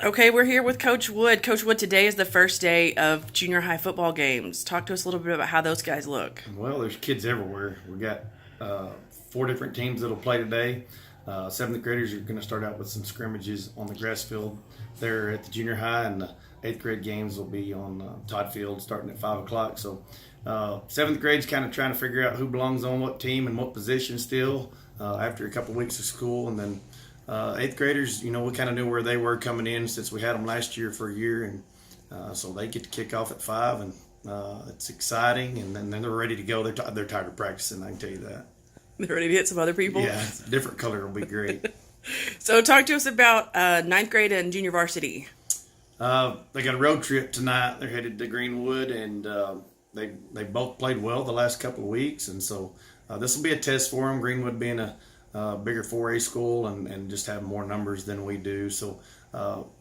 Okay, we're here with Coach Wood. Coach Wood, today is the first day of junior high football games. Talk to us a little bit about how those guys look. Well, there's kids everywhere. We got four different teams that'll play today. Seventh graders are going to start out with some scrimmages on the grass field there at the junior high, and the eighth grade games will be on Todd Field starting at 5 o'clock. So, seventh grade's kind of trying to figure out who belongs on what team and what position still after a couple weeks of school, and then eighth graders, we kind of knew where they were coming in since we had them last year for a year, and so they get to kick off at 5, and it's exciting, and then they're ready to go. They're tired of practicing, I can tell you that. They're ready to hit some other people? Yeah, different color will be great. So talk to us about ninth grade and junior varsity. They got a road trip tonight. They're headed to Greenwood, and they both played well the last couple of weeks, and so this will be a test for them. Greenwood being a bigger 4A school and just have more numbers than we do. So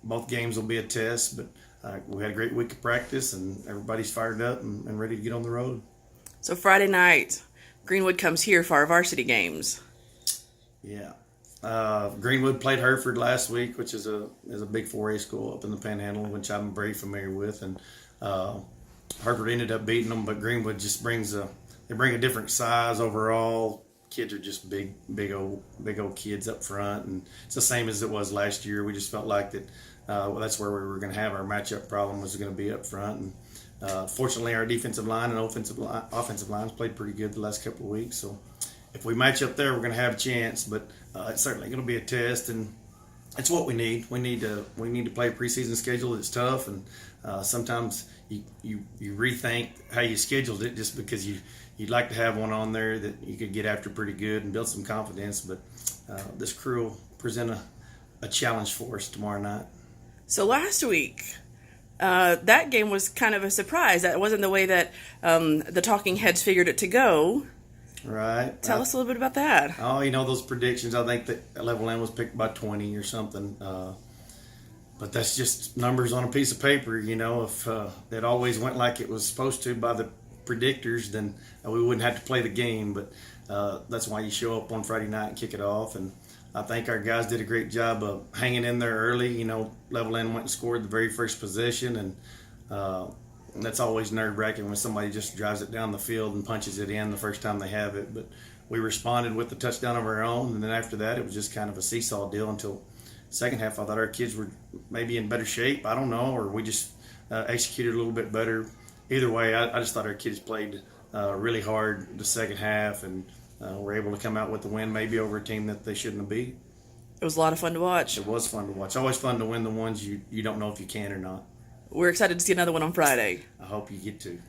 both games will be a test, but we had a great week of practice, and everybody's fired up and ready to get on the road. So Friday night, Greenwood comes here for our varsity games. Yeah. Greenwood played Hereford last week, which is a big 4A school up in the Panhandle, which I'm very familiar with, and Hereford ended up beating them, but Greenwood just they bring a different size overall. Kids are just big old kids up front, and it's the same as it was last year. We just felt like that that's where we were going to have our matchup problem, was going to be up front, and fortunately our defensive line and offensive lines played pretty good the last couple of weeks. So if we match up there, we're going to have a chance, but it's certainly going to be a test, and it's what we need. We need to play a preseason schedule that's tough, and sometimes you rethink how you scheduled it just because you'd like to have one on there that you could get after pretty good and build some confidence. But this crew will present a challenge for us tomorrow night. So last week, that game was kind of a surprise. That wasn't the way that the talking heads figured it to go. Right. Tell us a little bit about that. Oh, those predictions, I think that Level N was picked by 20 or something. But that's just numbers on a piece of paper. If it always went like it was supposed to by the predictors, then we wouldn't have to play the game. But that's why you show up on Friday night and kick it off. And I think our guys did a great job of hanging in there early. Level N went and scored the very first possession, and that's always nerve-wracking when somebody just drives it down the field and punches it in the first time they have it. But we responded with the touchdown of our own, and then after that it was just kind of a seesaw deal until second half. I thought our kids were maybe in better shape, I don't know, or we just executed a little bit better. Either way, I just thought our kids played really hard the second half, and were able to come out with the win, maybe over a team that they shouldn't have beat. It was a lot of fun to watch. It was fun to watch. Always fun to win the ones you don't know if you can or not. We're excited to see another one on Friday. I hope you get to.